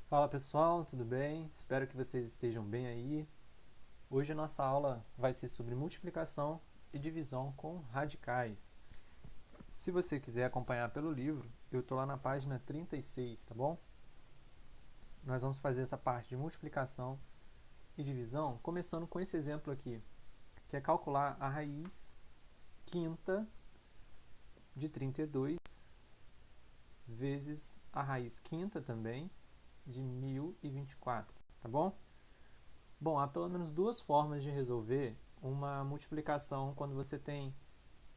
Fala pessoal, tudo bem? Espero que vocês estejam bem aí. Hoje a nossa aula vai ser sobre multiplicação e divisão com radicais. Se você quiser acompanhar pelo livro, eu estou lá na página 36, tá bom? Nós vamos fazer essa parte de multiplicação e divisão, começando com esse exemplo aqui, que é calcular a raiz quinta de 32 vezes a raiz quinta também de 1024, tá bom? Bom, há pelo menos duas formas de resolver uma multiplicação quando você tem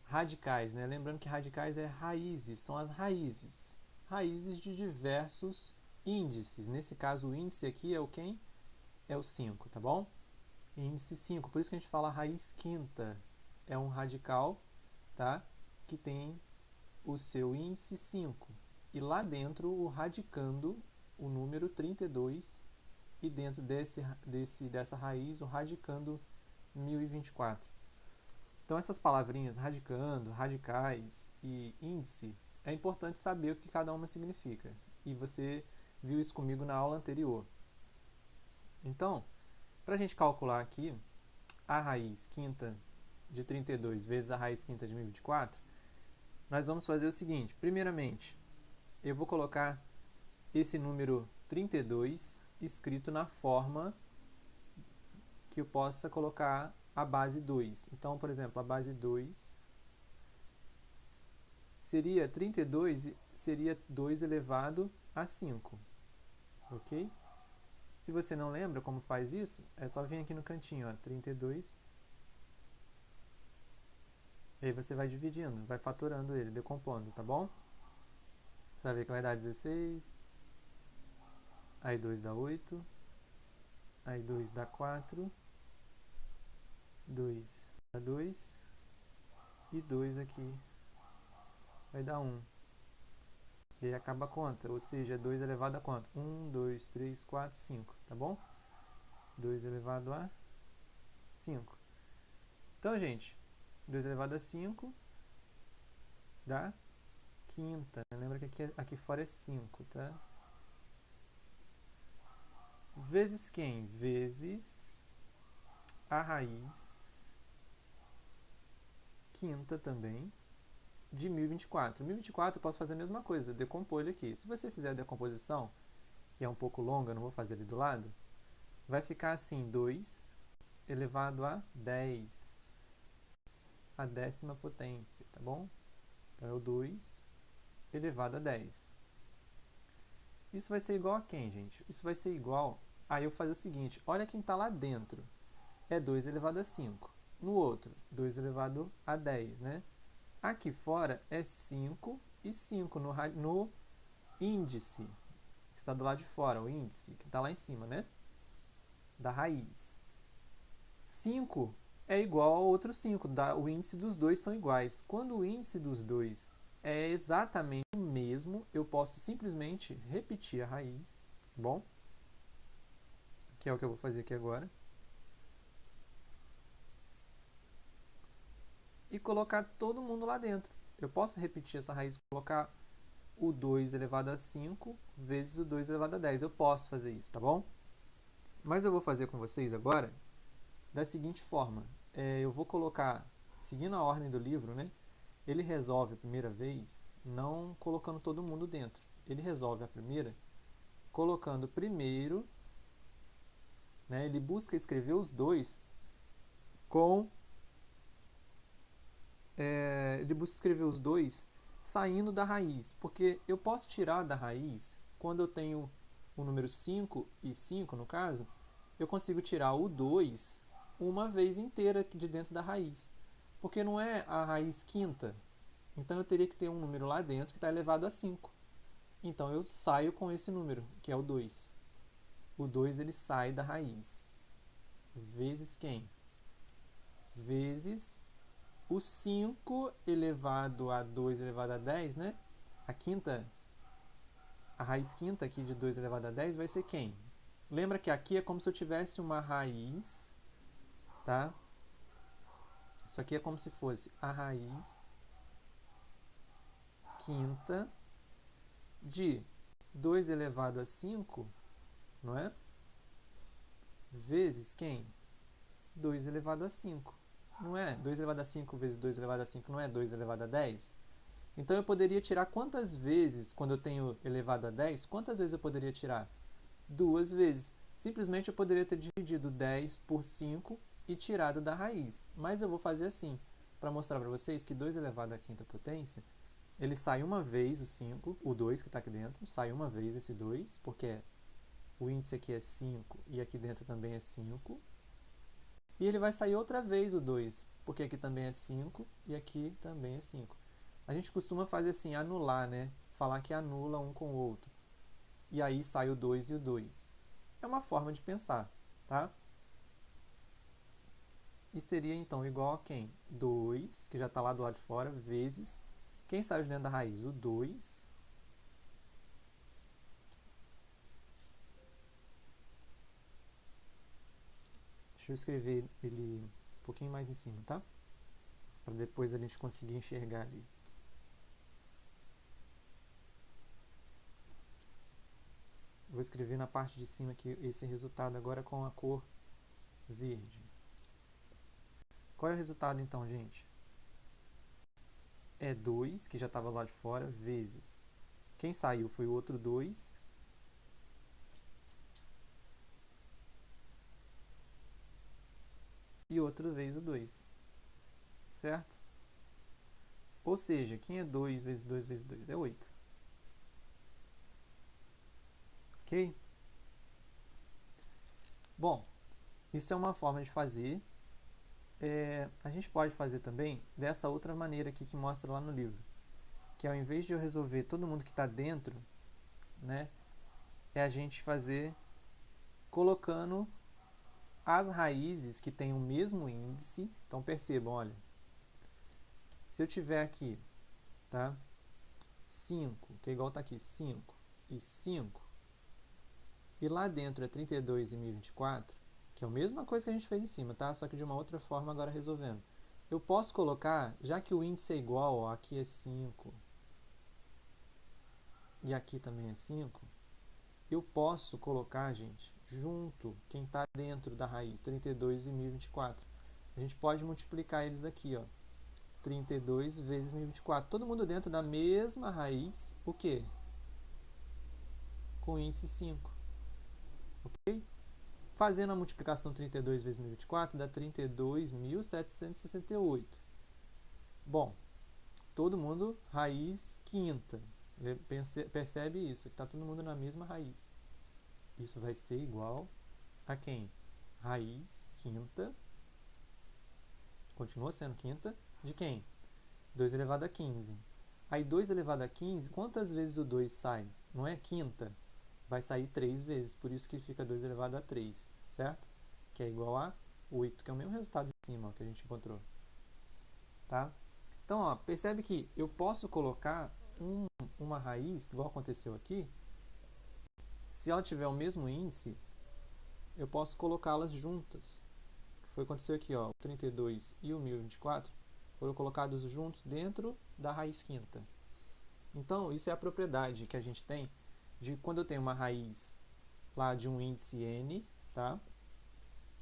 radicais, né? Lembrando que radicais é raízes, são as raízes. Raízes de diversos índices. Nesse caso, o índice aqui é o quem? É o 5, tá bom? Índice 5, por isso que a gente fala raiz quinta. É um radical, tá? Que tem o seu índice 5. E lá dentro, o radicando, o número 32, e dentro dessa raiz, o radicando 1024. Então, essas palavrinhas radicando, radicais e índice, é importante saber o que cada uma significa. E você viu isso comigo na aula anterior. Então, para a gente calcular aqui a raiz quinta de 32 vezes a raiz quinta de 1024, nós vamos fazer o seguinte. Primeiramente, eu vou colocar esse número 32 escrito na forma que eu possa colocar a base 2. Então, por exemplo, a base 2 seria 32, seria 2 elevado a 5. Ok? Se você não lembra como faz isso, é só vir aqui no cantinho, ó, 32. E aí você vai dividindo, vai fatorando ele, decompondo, tá bom? Você vai ver que vai dar 16. Aí 2 dá 8. Aí 2 dá 4. 2 dá 2. E 2 aqui vai dar 1. E aí acaba a conta, ou seja, 2 elevado a quanto? 1, 2, 3, 4, 5, tá bom? 2 elevado a 5. Então, gente, 2 elevado a 5 dá quinta. Lembra que aqui fora é 5, tá? Vezes quem? Vezes a raiz quinta também de 1024. 1024 eu posso fazer a mesma coisa, decompor ele aqui. Se você fizer a decomposição, que é um pouco longa, não vou fazer ele do lado, vai ficar assim, 2 elevado a 10, a décima potência, tá bom? Então é o 2 elevado a 10. Isso vai ser igual a quem, gente? Isso vai ser igual a eu fazer o seguinte, olha quem está lá dentro, é 2 elevado a 5. No outro, 2 elevado a 10, né? Aqui fora é 5 e 5 no índice, que está do lado de fora, o índice, que está lá em cima, né? Da raiz. 5 é igual ao outro 5, o índice dos dois são iguais. Quando o índice dos dois é exatamente o mesmo, eu posso simplesmente repetir a raiz, tá bom? Que é o que eu vou fazer aqui agora. E colocar todo mundo lá dentro. Eu posso repetir essa raiz e colocar o 2 elevado a 5 vezes o 2 elevado a 10. Eu posso fazer isso, tá bom? Mas eu vou fazer com vocês agora da seguinte forma. Eu vou colocar, seguindo a ordem do livro, né? Ele resolve a primeira vez não colocando todo mundo dentro. Ele resolve a primeira colocando primeiro, né? Ele busca escrever os dois com... ele busca escrever os dois saindo da raiz, porque eu posso tirar da raiz, quando eu tenho o número 5 e 5 no caso, eu consigo tirar o 2 uma vez inteira de dentro da raiz, porque não é a raiz quinta, então eu teria que ter um número lá dentro que está elevado a 5. Então eu saio com esse número, que é o 2. O 2 ele sai da raiz. Vezes quem? Vezes o 5 elevado a 2 elevado a 10, né? A raiz quinta aqui de 2 elevado a 10 vai ser quem? Lembra que aqui é como se eu tivesse uma raiz, tá? Isso aqui é como se fosse a raiz quinta de 2 elevado a 5 não é? Vezes quem? 2 elevado a 5, não é? 2 elevado a 5 vezes 2 elevado a 5 não é 2 elevado a 10? Então, eu poderia tirar quantas vezes, quando eu tenho elevado a 10, quantas vezes eu poderia tirar? 2 vezes. Simplesmente eu poderia ter dividido 10 por 5 e tirado da raiz. Mas eu vou fazer assim, para mostrar para vocês que 2 elevado à quinta potência, ele sai uma vez o 5, o 2 que está aqui dentro, sai uma vez esse 2, porque o índice aqui é 5 e aqui dentro também é 5. E ele vai sair outra vez o 2, porque aqui também é 5 e aqui também é 5. A gente costuma fazer assim, anular, né? Falar que anula um com o outro. E aí sai o 2 e o 2. É uma forma de pensar, tá? E seria então igual a quem? 2, que já está lá do lado de fora, vezes quem saiu de dentro da raiz? O 2. Deixa eu escrever ele um pouquinho mais em cima, tá? Para depois a gente conseguir enxergar ali. Vou escrever na parte de cima aqui esse resultado agora com a cor verde. Qual é o resultado então, gente? É 2, que já estava lá de fora, vezes. Quem saiu foi o outro 2. E outra vez o 2. Certo? Ou seja, quem é 2 vezes 2 vezes 2? É 8. Ok? Bom, isso é uma forma de fazer. A gente pode fazer também dessa outra maneira aqui que mostra lá no livro. Que ao invés de eu resolver todo mundo que está dentro, né, é a gente fazer colocando as raízes que têm o mesmo índice. Então percebam, olha, se eu tiver aqui, tá, 5, que é igual está aqui, 5 e 5, e lá dentro é 32 e 1024, que é a mesma coisa que a gente fez em cima, tá? Só que de uma outra forma agora resolvendo. Eu posso colocar, já que o índice é igual, ó, aqui é 5 e aqui também é 5, eu posso colocar, gente, junto quem está dentro da raiz, 32 e 1024. A gente pode multiplicar eles aqui, ó, 32 vezes 1024. Todo mundo dentro da mesma raiz, o quê? Com índice 5. Ok? Fazendo a multiplicação 32 vezes 1024 dá 32.768. Bom, todo mundo raiz quinta. Percebe isso, que está todo mundo na mesma raiz. Isso vai ser igual a quem? Raiz quinta, continua sendo quinta, de quem? 2 elevado a 15. Aí 2 elevado a 15, quantas vezes o 2 sai? Não é quinta? Vai sair 3 vezes, por isso que fica 2 elevado a 3, certo? Que é igual a 8, que é o mesmo resultado de cima, ó, que a gente encontrou. Tá? Então, ó, percebe que eu posso colocar uma raiz, igual aconteceu aqui, se ela tiver o mesmo índice, eu posso colocá-las juntas. Foi o que aconteceu aqui, ó, o 32 e o 1024 foram colocados juntos dentro da raiz quinta. Então, isso é a propriedade que a gente tem de quando eu tenho uma raiz lá de um índice n, tá?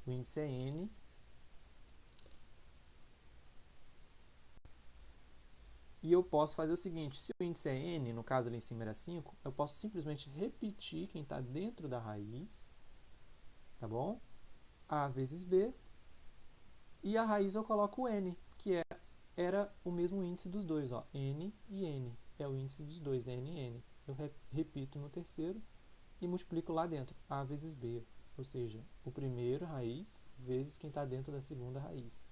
O índice é n. E eu posso fazer o seguinte, se o índice é n, no caso ali em cima era 5, eu posso simplesmente repetir quem está dentro da raiz, tá bom? A vezes b, e a raiz eu coloco o n, que era o mesmo índice dos dois, ó, n e n, é o índice dos dois, n e n. Eu repito no terceiro e multiplico lá dentro, a vezes b, ou seja, o primeiro raiz vezes quem está dentro da segunda raiz.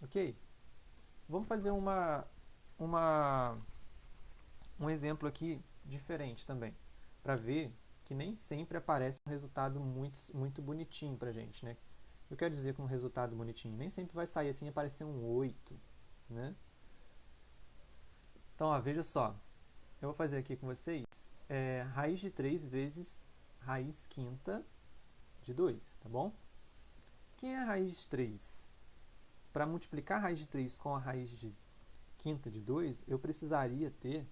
Ok? Vamos fazer um exemplo aqui diferente também, para ver que nem sempre aparece um resultado muito bonitinho para a gente, né? Eu quero dizer com um resultado bonitinho, nem sempre vai sair assim e aparecer um 8, né? Então, ó, veja só, eu vou fazer aqui com vocês raiz de 3 vezes raiz quinta de 2, tá bom? Quem é a raiz de 3? Para multiplicar a raiz de 3 com a raiz de quinta de 2, eu precisaria ter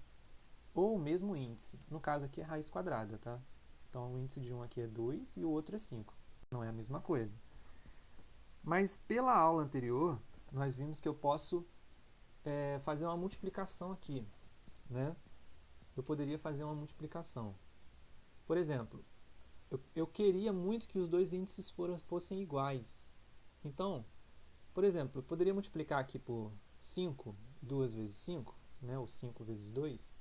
ou o mesmo índice. No caso aqui é raiz quadrada, tá? Então, o índice de um aqui é 2 e o outro é 5. Não é a mesma coisa. Mas, pela aula anterior, nós vimos que eu posso fazer uma multiplicação aqui, né? Eu poderia fazer uma multiplicação. Por exemplo, eu queria muito que os dois índices fossem iguais. Então, por exemplo, eu poderia multiplicar aqui por 5, 2 vezes 5, né? Ou 5 vezes 2,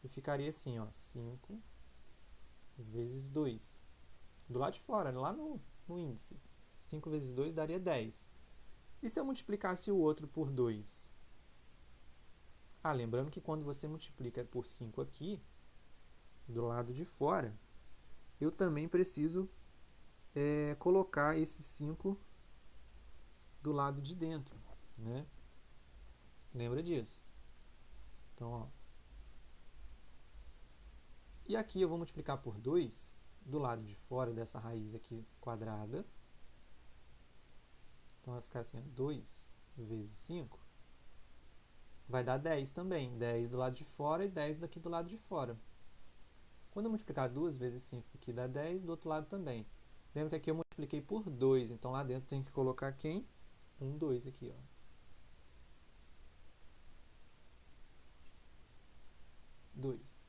e ficaria assim, ó, 5 vezes 2. Do lado de fora, lá no índice. 5 vezes 2 daria 10. E se eu multiplicasse o outro por 2? Ah, lembrando que quando você multiplica por 5 aqui, do lado de fora, eu também preciso colocar esse 5 do lado de dentro, né? Lembra disso? Então, ó. E aqui eu vou multiplicar por 2 do lado de fora dessa raiz aqui quadrada. Então, vai ficar assim, 2 vezes 5 vai dar 10 também. 10 do lado de fora e 10 daqui do lado de fora. Quando eu multiplicar 2 vezes 5 aqui dá 10, do outro lado também. Lembra que aqui eu multipliquei por 2, então lá dentro tem que colocar quem? 2 aqui, ó. Dois.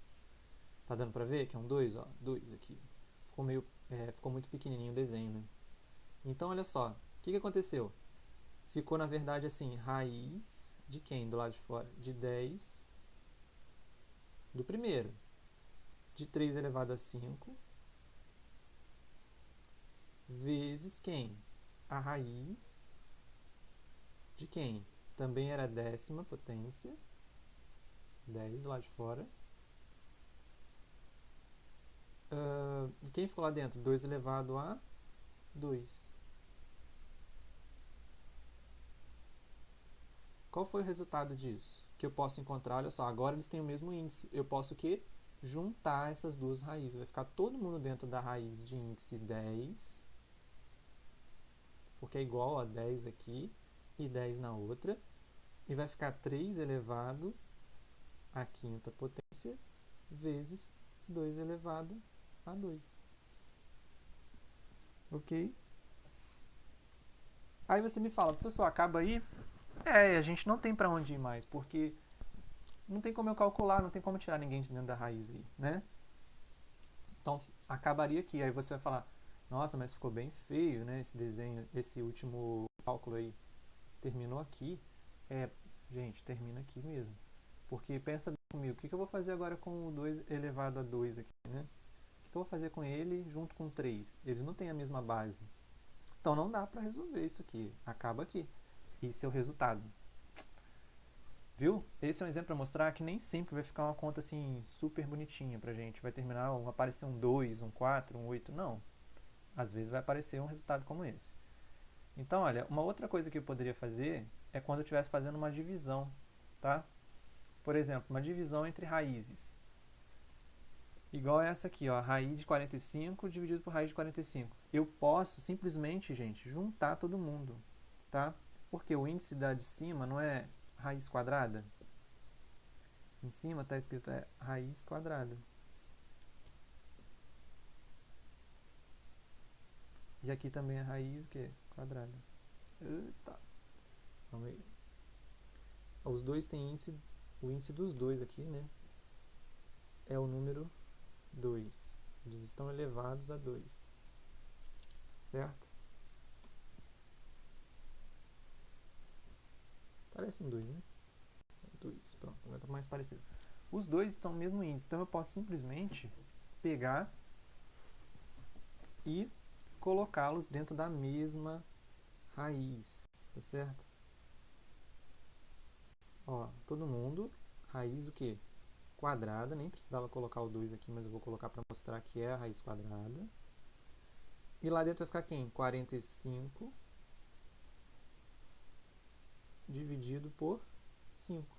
Tá dando pra ver que é 2, ó? 2 aqui. Ficou muito pequenininho o desenho, né? Então, olha só. O que aconteceu? Ficou, na verdade, assim, raiz de quem do lado de fora? De 10 do primeiro. De 3 elevado a 5 vezes quem? A raiz de quem? Também era décima potência. 10 do lado de fora. E quem ficou lá dentro? 2 elevado a 2. Qual foi o resultado disso? Que eu posso encontrar, olha só, agora eles têm o mesmo índice. Eu posso o quê? Juntar essas duas raízes. Vai ficar todo mundo dentro da raiz de índice 10, porque é igual a 10 aqui e 10 na outra. E vai ficar 3 elevado à quinta potência vezes 2 elevado a 2. Ok? Aí você me fala, professor, acaba aí? A gente não tem para onde ir mais, porque não tem como eu calcular, não tem como tirar ninguém de dentro da raiz aí, né? Então, acabaria aqui. Aí você vai falar, nossa, mas ficou bem feio, né, esse desenho, esse último cálculo aí. Terminou aqui. Gente, termina aqui mesmo. Porque pensa bem comigo, o que eu vou fazer agora com o 2 elevado a 2 aqui, né? O que eu vou fazer com ele junto com 3? Eles não têm a mesma base. Então, não dá para resolver isso aqui. Acaba aqui. Esse é o resultado. Viu? Esse é um exemplo para mostrar que nem sempre vai ficar uma conta assim super bonitinha pra gente. Vai terminar, vai aparecer um 2, um 4, um 8. Não. Às vezes vai aparecer um resultado como esse. Então, olha, uma outra coisa que eu poderia fazer é quando eu estivesse fazendo uma divisão, tá? Por exemplo, uma divisão entre raízes. Igual essa aqui, ó, raiz de 45 dividido por raiz de 45. Eu posso simplesmente, gente, juntar todo mundo, tá? Porque o índice da de cima não é raiz quadrada? Em cima está escrito raiz quadrada. E aqui também é raiz o quê? Quadrada. Eita. Vamos aí. Os dois têm índice, o índice dos dois aqui, né? É o número 2. Eles estão elevados a 2. Certo? Parece um 2, né? 2, pronto, agora está mais parecido. Os dois estão no mesmo índice, então eu posso simplesmente pegar e colocá-los dentro da mesma raiz, tá certo? Ó, todo mundo, raiz do que? Quadrada, nem precisava colocar o 2 aqui, mas eu vou colocar para mostrar que é a raiz quadrada. E lá dentro vai ficar quem? 45 dividido por 5.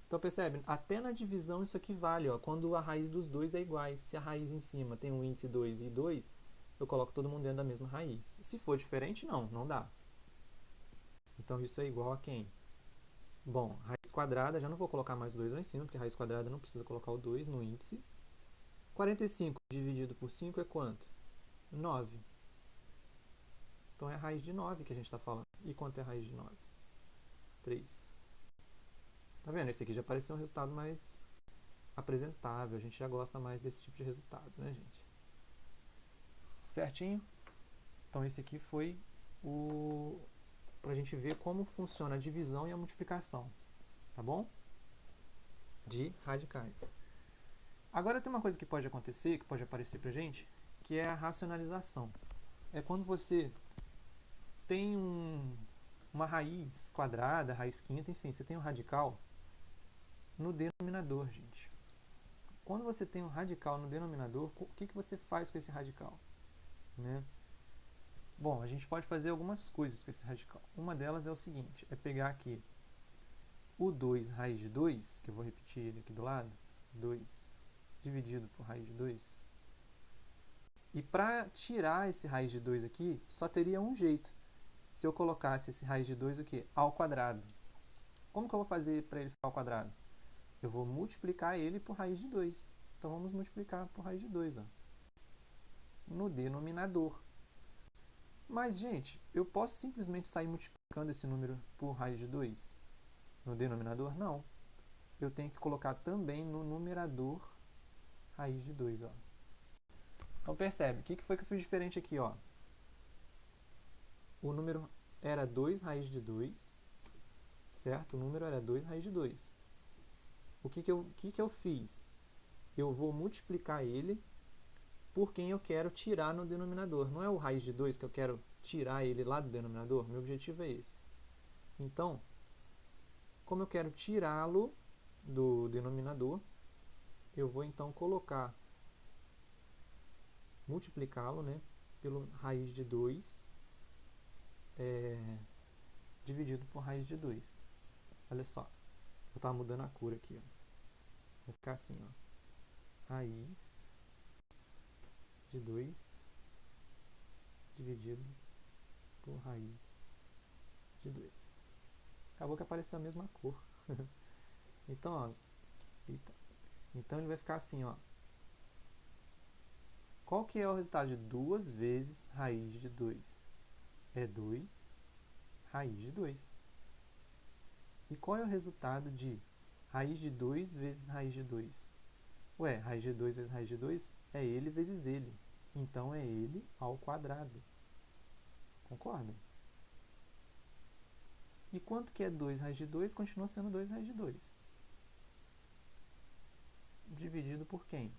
Então percebe, até na divisão isso aqui vale, ó, quando a raiz dos dois é iguais. Se a raiz em cima tem um índice 2 e 2, eu coloco todo mundo dentro da mesma raiz. Se for diferente, não dá. Então isso é igual a quem? Bom, raiz quadrada, já não vou colocar mais o 2 lá em cima, porque a raiz quadrada não precisa colocar o 2 no índice. 45 dividido por 5 é quanto? 9. Então é a raiz de 9 que a gente está falando. E quanto é a raiz de 9? 3. Tá vendo? Esse aqui já pareceu um resultado mais apresentável. A gente já gosta mais desse tipo de resultado, né, gente? Certinho? Então esse aqui foi para a gente ver como funciona a divisão e a multiplicação. Tá bom? De radicais. Agora tem uma coisa que pode acontecer, que pode aparecer pra gente, que é a racionalização. É quando você tem uma raiz quadrada, raiz quinta, enfim, você tem um radical no denominador, gente. Quando você tem um radical no denominador, o que você faz com esse radical? Né? Bom, a gente pode fazer algumas coisas com esse radical. Uma delas é o seguinte, é pegar aqui o 2 raiz de 2, que eu vou repetir ele aqui do lado, 2 dividido por raiz de 2. E para tirar esse raiz de 2 aqui, só teria um jeito. Se eu colocasse esse raiz de 2 o quê? Ao quadrado. Como que eu vou fazer para ele ficar ao quadrado? Eu vou multiplicar ele por raiz de 2. Então vamos multiplicar por raiz de 2, ó, no denominador. Mas, gente, eu posso simplesmente sair multiplicando esse número por raiz de 2 no denominador? Não. Eu tenho que colocar também no numerador raiz de 2, ó. Então percebe, o que foi que eu fiz diferente aqui, ó? O número era 2 raiz de 2, certo? O número era 2 raiz de 2. O que eu fiz? Eu vou multiplicar ele por quem eu quero tirar no denominador. Não é o raiz de 2 que eu quero tirar ele lá do denominador? Meu objetivo é esse. Então, como eu quero tirá-lo do denominador, eu vou então multiplicá-lo, né, pelo raiz de 2 dividido por raiz de 2. Olha só, eu estava mudando a cor aqui, ó. Vai ficar assim, ó. Raiz de 2 dividido por raiz de 2. Acabou que apareceu a mesma cor. Então, ó, então ele vai ficar assim, ó. Qual que é o resultado de 2 vezes raiz de 2? É 2 raiz de 2. E qual é o resultado de raiz de 2 vezes raiz de 2? Ué, raiz de 2 vezes raiz de 2 é ele vezes ele. Então é ele ao quadrado. Concordam? E quanto que é 2 raiz de 2? Continua sendo 2 raiz de 2. Dividido por quem?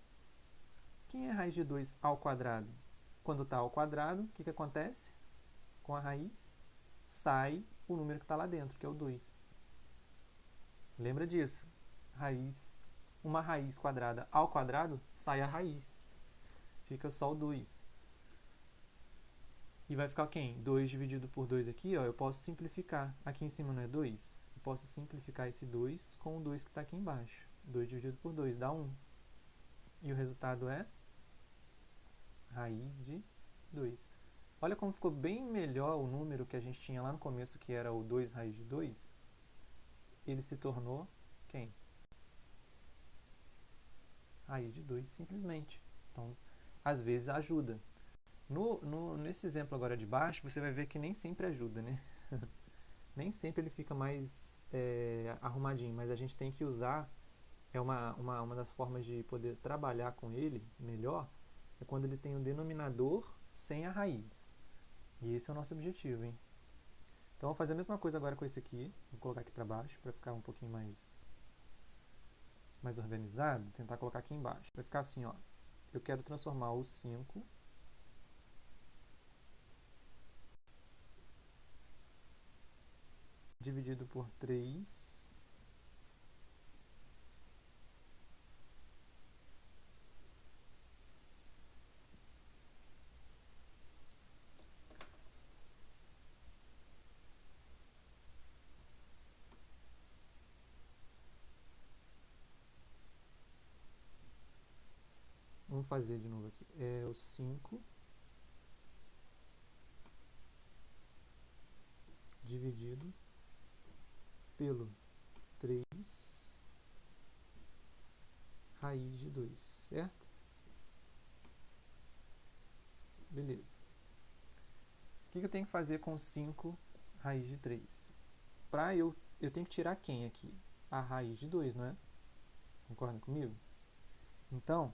Quem é raiz de 2 ao quadrado? Quando está ao quadrado, o que acontece? Com a raiz, sai o número que está lá dentro, que é o 2. Lembra disso? Uma raiz quadrada ao quadrado, sai a raiz. Fica só o 2. E vai ficar quem? 2 dividido por 2 aqui, ó, eu posso simplificar. Aqui em cima não é 2? Eu posso simplificar esse 2 com o 2 que está aqui embaixo. 2 dividido por 2 dá 1. E o resultado é raiz de 2. Olha como ficou bem melhor o número que a gente tinha lá no começo, que era o 2 raiz de 2. Ele se tornou quem? Raiz de 2, simplesmente. Então, às vezes ajuda. Nesse exemplo agora de baixo, você vai ver que nem sempre ajuda, né? Nem sempre ele fica mais arrumadinho, mas a gente tem que usar, uma das formas de poder trabalhar com ele melhor, é quando ele tem o denominador sem a raiz. E esse é o nosso objetivo, hein? Então, vou fazer a mesma coisa agora com esse aqui. Vou colocar aqui para baixo, para ficar um pouquinho mais organizado. Tentar colocar aqui embaixo. Vai ficar assim, ó. Eu quero transformar o 5 dividido por 3 vamos fazer de novo aqui. É o 5 dividido pelo 3 raiz de 2, certo? Beleza. O que eu tenho que fazer com 5 raiz de 3? Eu tenho que tirar quem aqui? A raiz de 2, não é? Concorda comigo? Então,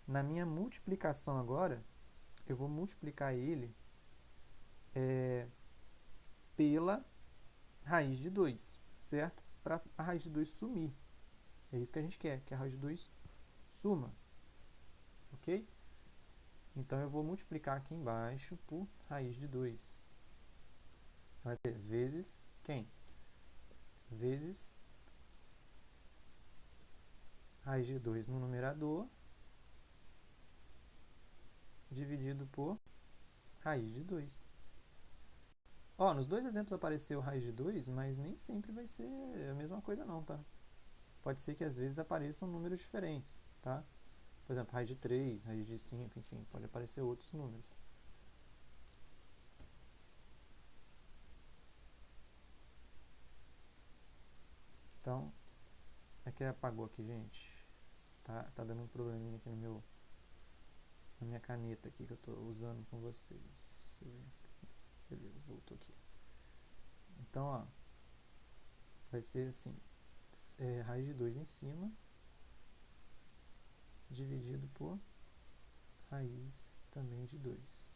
na minha multiplicação agora, eu vou multiplicar ele pela raiz de 2, certo? Para a raiz de 2 sumir. É isso que a gente quer, que a raiz de 2 suma. Ok? Então, eu vou multiplicar aqui embaixo por raiz de 2. Vai ser vezes quem? Vezes raiz de 2 no numerador, dividido por raiz de 2. Ó, nos dois exemplos apareceu raiz de 2, mas nem sempre vai ser a mesma coisa não, tá? Pode ser que às vezes apareçam números diferentes, tá? Por exemplo, raiz de 3, raiz de 5, enfim, pode aparecer outros números. Então, é que apagou aqui, gente. Tá dando um probleminha aqui na minha caneta aqui que eu estou usando com vocês. Beleza, voltou aqui. Então, ó, vai ser assim, raiz de 2 em cima, dividido por raiz também de 2.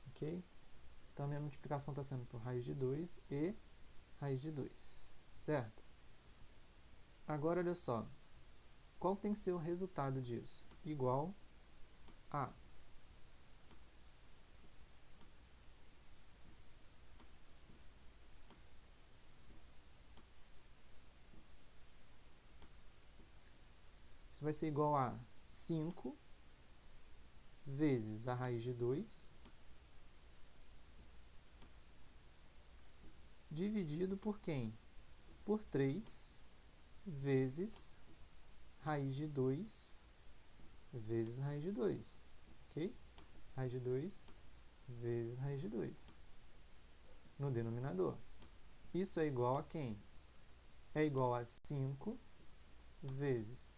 Ok? Então, a minha multiplicação está sendo por raiz de 2 e raiz de 2, certo? Agora, olha só, qual tem que ser o resultado disso? Igual a isso vai ser igual a 5 vezes a raiz de 2 dividido por quem? Por 3 vezes raiz de 2 vezes raiz de 2, ok? Raiz de 2 vezes raiz de 2 no denominador. Isso é igual a quem? É igual a 5 vezes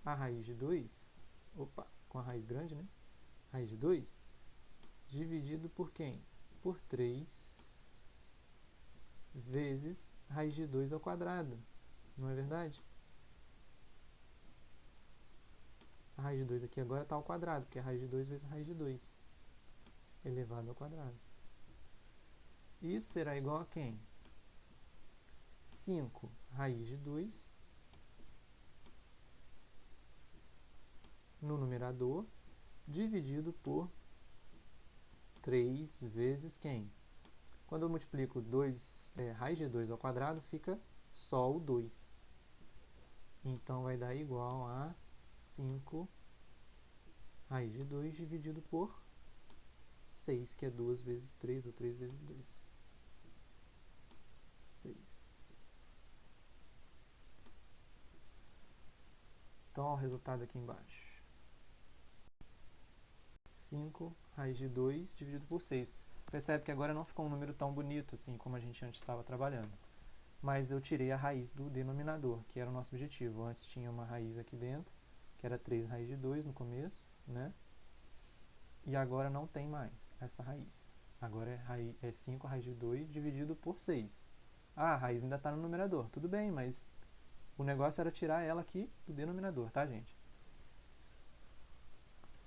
a raiz de 2, opa, com a raiz grande, né? Raiz de 2, dividido por quem? Por 3 vezes raiz de 2 ao quadrado, não é verdade? A raiz de 2 aqui agora está ao quadrado, porque é raiz de 2 vezes raiz de 2 elevado ao quadrado. Isso será igual a quem? 5 raiz de 2 no numerador, dividido por 3 vezes quem? Quando eu multiplico raiz de 2 ao quadrado, fica só o 2. Então, vai dar igual a 5 raiz de 2 dividido por 6, que é 2 vezes 3, ou 3 vezes 2. 6. Então, ó, o resultado aqui embaixo. 5 raiz de 2 dividido por 6. Percebe que agora não ficou um número tão bonito assim como a gente antes estava trabalhando. Mas eu tirei a raiz do denominador, que era o nosso objetivo. Antes tinha uma raiz aqui dentro, que era 3 raiz de 2 no começo, né? E agora não tem mais essa raiz. Agora é 5 raiz de 2 dividido por 6. Ah, a raiz ainda está no numerador. Tudo bem, mas o negócio era tirar ela aqui do denominador, tá, gente?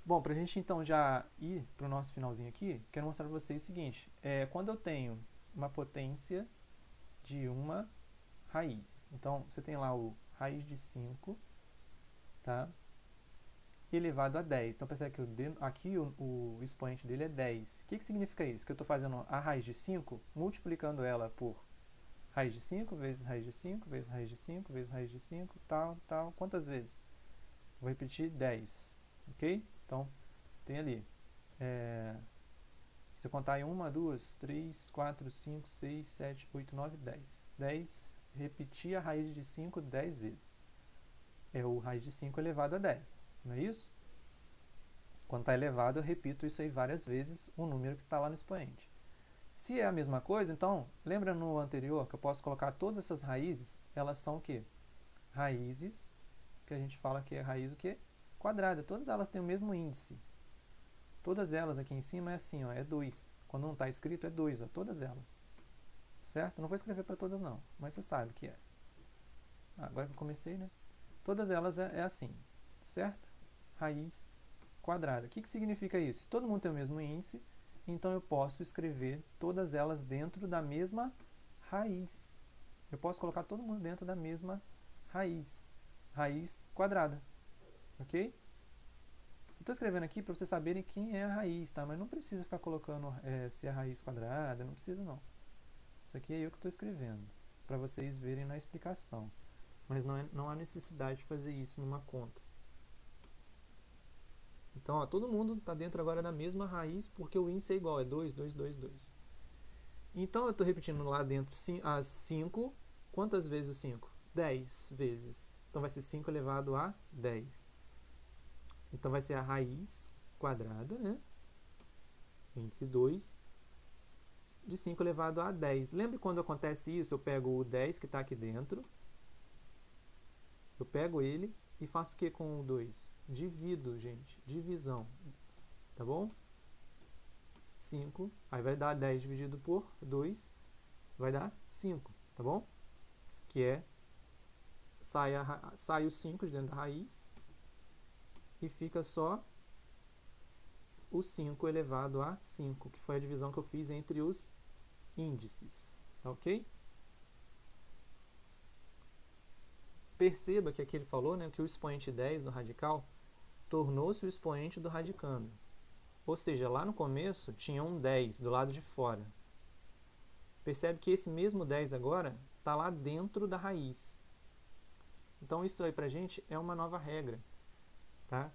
Bom, para a gente então já ir para o nosso finalzinho aqui, quero mostrar para vocês o seguinte. Quando eu tenho uma potência de uma raiz, então você tem lá o raiz de 5, tá? Elevado a 10. Então, percebe que aqui o expoente dele é 10. O que significa isso? Que eu estou fazendo a raiz de 5, multiplicando ela por raiz de 5 vezes raiz de 5, vezes raiz de 5, vezes raiz de 5, tal, tal. Quantas vezes? Vou repetir 10, ok? Então, tem ali. Se você contar em 1, 2, 3, 4, 5, 6, 7, 8, 9, 10. 10, repetir a raiz de 5 10 vezes. É o raiz de 5 elevado a 10, não é isso? Quando está elevado, eu repito isso aí várias vezes, o número que está lá no expoente. Se é a mesma coisa, então, lembra no anterior que eu posso colocar todas essas raízes, elas são o quê? Raízes, que a gente fala que é raiz o quê? quadrada. Todas elas têm o mesmo índice. Todas elas aqui em cima é assim, ó, é 2. Quando não está escrito é 2, ó, todas elas. Certo? Não vou escrever para todas não, mas você sabe o que é. Agora que eu comecei, né? Todas elas é assim, certo? Raiz quadrada. O que significa isso? Se todo mundo tem o mesmo índice, então eu posso escrever todas elas dentro da mesma raiz. Eu posso colocar todo mundo dentro da mesma raiz. Raiz quadrada. Ok? Estou escrevendo aqui para vocês saberem quem é a raiz, tá? Mas não precisa ficar colocando se é raiz quadrada, não precisa não. Isso aqui é eu que estou escrevendo, para vocês verem na explicação. Mas não há necessidade de fazer isso numa conta. Então, ó, todo mundo está dentro agora da mesma raiz, porque o índice é igual, é 2, 2, 2, 2. Então, eu estou repetindo lá dentro as 5. Quantas vezes o 5? 10 vezes. Então, vai ser 5 elevado a 10. Então, vai ser a raiz quadrada, né? Índice 2, de 5 elevado a 10. Lembre quando acontece isso, eu pego o 10 que está aqui dentro, eu pego ele e faço o que com o 2? Divido, gente. Divisão. Tá bom? 5. Aí vai dar 10 dividido por 2. Vai dar 5. Tá bom? Que é... Sai o 5 de dentro da raiz. E fica só o 5 elevado a 5. Que foi a divisão que eu fiz entre os índices. Tá ok? Perceba que aqui ele falou, né, que o expoente 10 do radical tornou-se o expoente do radicando. Ou seja, lá no começo tinha um 10 do lado de fora. Percebe que esse mesmo 10 agora está lá dentro da raiz. Então isso aí pra gente é uma nova regra. Tá?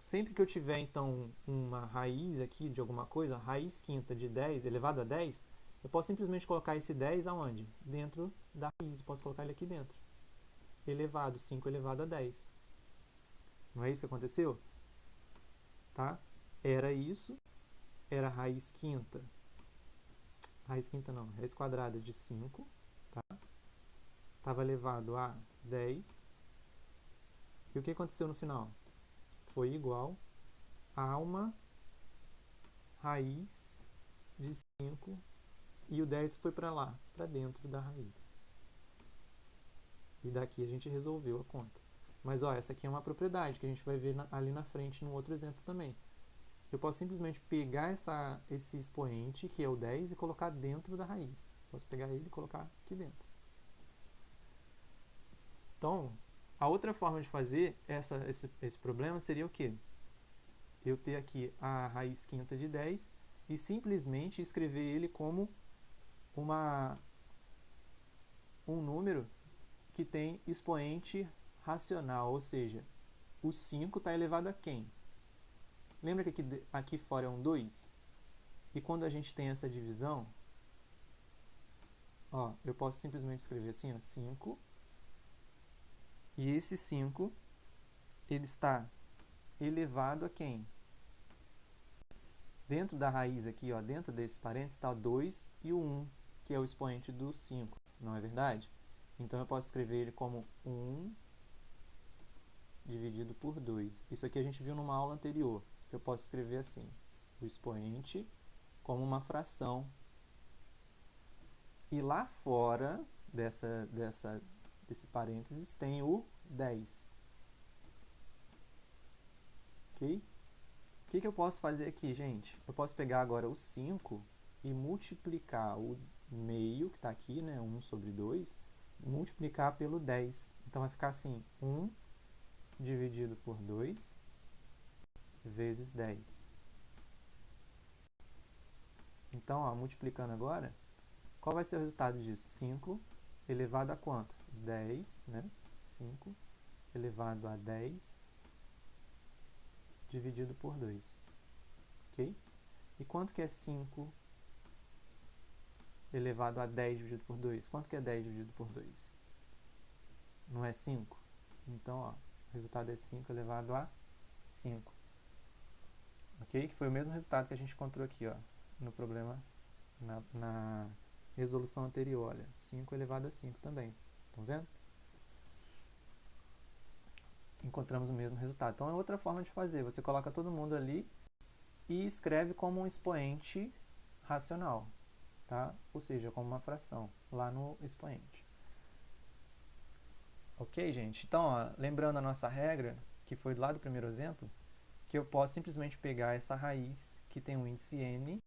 Sempre que eu tiver então uma raiz aqui de alguma coisa, raiz quinta de 10 elevado a 10, eu posso simplesmente colocar esse 10 aonde? Dentro da raiz. Eu posso colocar ele aqui dentro. Elevado, 5 elevado a 10. Não é isso que aconteceu? Tá? Era isso, era raiz quinta não, raiz quadrada de 5, tá? Estava elevado a 10. E o que aconteceu no final? Foi igual a uma raiz de 5 e o 10 foi para lá, para dentro da raiz. E daqui a gente resolveu a conta. Mas ó, essa aqui é uma propriedade que a gente vai ver ali na frente no outro exemplo também. Eu posso simplesmente pegar esse expoente, que é o 10, e colocar dentro da raiz. Posso pegar ele e colocar aqui dentro. Então, a outra forma de fazer esse problema seria o quê? Eu ter aqui a raiz quinta de 10 e simplesmente escrever ele como um número que tem expoente racional, ou seja, o 5 está elevado a quem? Lembra que aqui fora é um 2? E quando a gente tem essa divisão, ó, eu posso simplesmente escrever assim, ó, 5. E esse 5, ele está elevado a quem? Dentro da raiz aqui, ó, dentro desse parênteses, está o 2 e o 1, que é o expoente do 5, não é verdade? Então, eu posso escrever ele como 1 dividido por 2. Isso aqui a gente viu numa aula anterior. Eu posso escrever assim, o expoente como uma fração. E lá fora desse parênteses tem o 10. Ok? O que eu posso fazer aqui, gente? Eu posso pegar agora o 5 e multiplicar o meio, que está aqui, né, 1 sobre 2, multiplicar pelo 10. Então, vai ficar assim, 1 dividido por 2 vezes 10. Então, ó, multiplicando agora, qual vai ser o resultado disso? 5 elevado a quanto? 10, né? 5 elevado a 10 dividido por 2. Ok? E quanto que é 5 elevado a 10 dividido por 2? Quanto que é 10 dividido por 2? Não é 5? Então, ó, o resultado é 5 elevado a 5. Ok? Que foi o mesmo resultado que a gente encontrou aqui, ó, no problema, na resolução anterior. Olha, 5 elevado a 5 também. Estão vendo? encontramos o mesmo resultado. Então é outra forma de fazer. Você coloca todo mundo ali e escreve como um expoente racional, tá? Ou seja, como uma fração, lá no expoente. Ok, gente? Então, ó, lembrando a nossa regra, que foi lá do primeiro exemplo, que eu posso simplesmente pegar essa raiz que tem um índice n,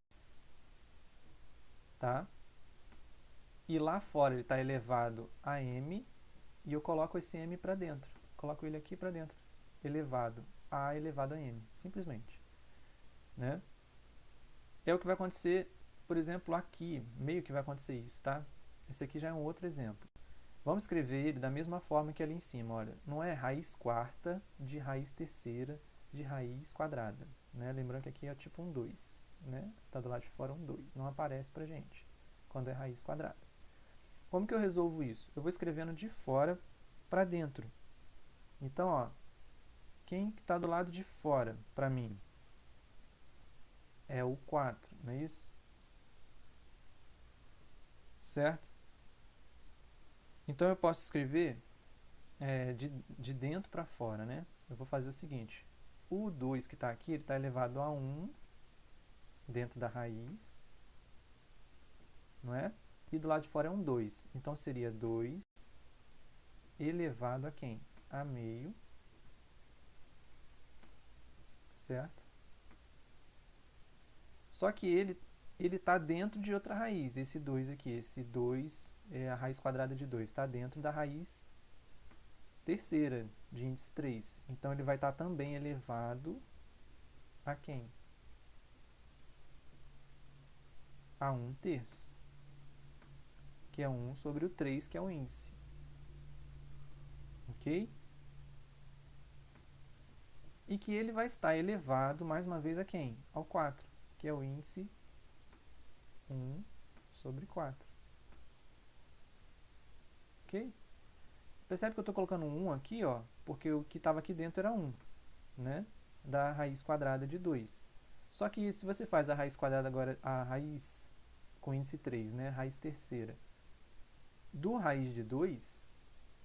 tá? E lá fora ele está elevado a m, e eu coloco esse m para dentro. Coloco ele aqui para dentro. Elevado a elevado a m, simplesmente. Né? É o que vai acontecer, por exemplo, aqui. Meio que vai acontecer isso, tá? Esse aqui já é um outro exemplo. Vamos escrever ele da mesma forma que ali em cima. Olha, não é raiz quarta de raiz terceira de raiz quadrada. Né? Lembrando que aqui é tipo um 2. Né? Tá do lado de fora um 2. Não aparece pra gente quando é raiz quadrada. Como que eu resolvo isso? Eu vou escrevendo de fora para dentro. Então, ó, quem está do lado de fora, para mim, é o 4, não é isso? Certo? Então, eu posso escrever de dentro para fora, né? Eu vou fazer o seguinte. O 2 que está aqui, ele está elevado a 1 dentro da raiz, não é? E do lado de fora é um 2. Então, seria 2 elevado a quem? A meio, certo? Só que ele está dentro de outra raiz, esse 2 aqui. Esse 2 é a raiz quadrada de 2, está dentro da raiz terceira, de índice 3. Então, ele vai estar também elevado a quem? A 1 terço, que é 1 sobre o 3, que é o índice. Ok? E que ele vai estar elevado, mais uma vez, a quem? Ao 4, que é o índice 1 sobre 4. Ok? Percebe que eu estou colocando um 1 aqui, ó, porque o que estava aqui dentro era 1, né? Da raiz quadrada de 2. Só que se você faz a raiz quadrada agora, a raiz com índice 3, né? Raiz terceira, do raiz de 2,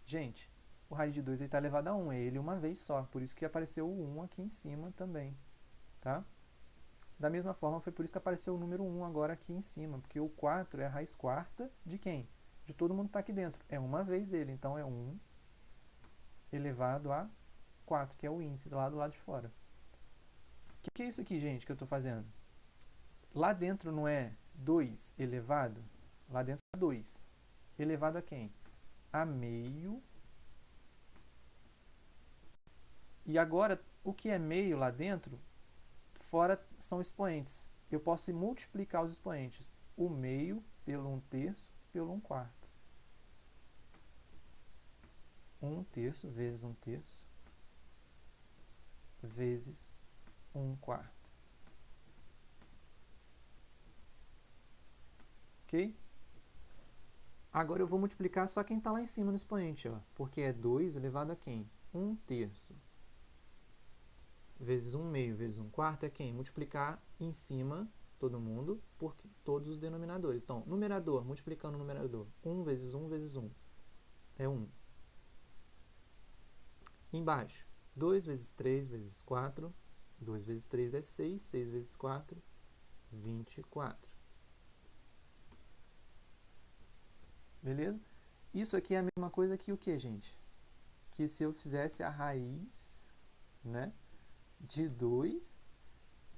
gente, o raiz de 2 está elevado a 1, é ele uma vez só, por isso que apareceu o 1 aqui em cima também, tá? Da mesma forma, foi por isso que apareceu o número 1 agora aqui em cima, porque o 4 é a raiz quarta de quem? De todo mundo que está aqui dentro. É uma vez ele, então é 1 elevado a 4, que é o índice lá do lado de fora. O que é isso aqui, gente, que eu estou fazendo? Lá dentro não é 2 elevado? Lá dentro é 2. Elevado a quem? A meio. E agora, o que é meio lá dentro, fora são expoentes. Eu posso multiplicar os expoentes. O meio pelo 1 terço pelo 1 quarto. 1 terço vezes 1 terço vezes 1 quarto. Ok? Agora eu vou multiplicar só quem está lá em cima no expoente, ó, porque é 2 elevado a quem? 1 terço vezes 1 meio vezes 1 quarto é quem? Multiplicar em cima todo mundo por todos os denominadores. Então, numerador, multiplicando o numerador. 1 vezes 1 vezes 1 é 1. Embaixo, 2 vezes 3 vezes 4. 2 vezes 3 é 6. 6 vezes 4, 24. Beleza? Isso aqui é a mesma coisa que o que, gente? Que se eu fizesse a raiz, né, de 2,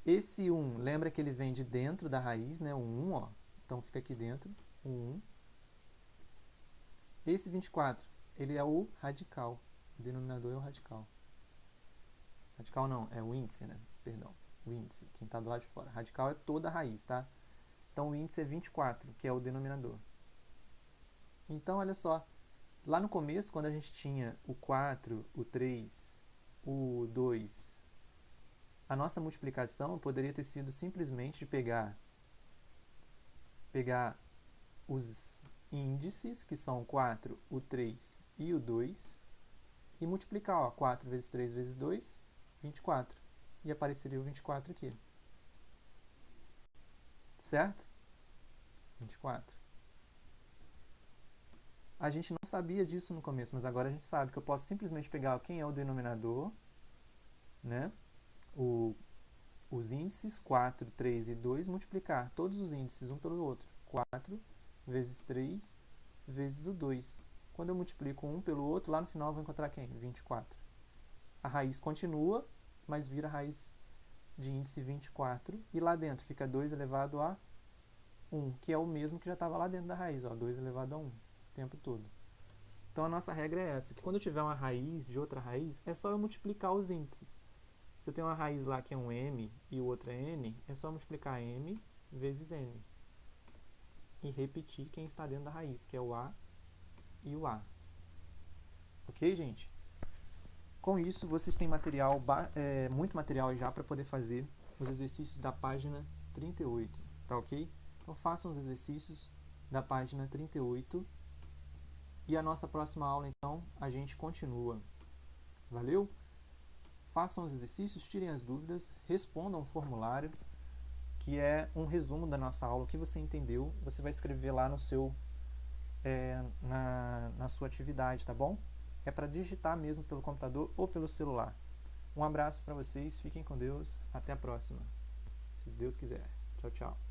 esse 1, lembra que ele vem de dentro da raiz, né, o 1, ó. Então, fica aqui dentro, o 1. Esse 24, ele é o radical. O denominador é o radical. Radical não, é o índice, né? Perdão, o índice, quem está do lado de fora. Radical é toda a raiz, tá? Então, o índice é 24, que é o denominador. Então, olha só, lá no começo, quando a gente tinha o 4, o 3, o 2, a nossa multiplicação poderia ter sido simplesmente de pegar os índices, que são o 4, o 3 e o 2, e multiplicar, ó, 4 vezes 3 vezes 2, 24. E apareceria o 24 aqui. Certo? 24. A gente não sabia disso no começo, mas agora a gente sabe que eu posso simplesmente pegar quem é o denominador, né? Os índices 4, 3 e 2, multiplicar todos os índices um pelo outro. 4 vezes 3 vezes o 2. Quando eu multiplico um pelo outro, lá no final eu vou encontrar quem? 24. A raiz continua, mas vira raiz de índice 24. E lá dentro fica 2 elevado a 1, que é o mesmo que já estava lá dentro da raiz. Ó, 2 elevado a 1 o tempo todo. Então a nossa regra é essa, que quando eu tiver uma raiz de outra raiz, é só eu multiplicar os índices. Se eu tenho uma raiz lá que é um m e o outro é n, é só multiplicar m vezes n. E repetir quem está dentro da raiz, que é o a e o a. Ok, gente? Com isso, vocês têm material, muito material já para poder fazer os exercícios da página 38, tá ok? Então façam os exercícios da página 38 e a nossa próxima aula, então, a gente continua. Valeu? Façam os exercícios, tirem as dúvidas, respondam o formulário, que é um resumo da nossa aula. O que você entendeu, você vai escrever lá no seu, na sua atividade, tá bom? É para digitar mesmo pelo computador ou pelo celular. Um abraço para vocês, fiquem com Deus, até a próxima, se Deus quiser. Tchau, tchau.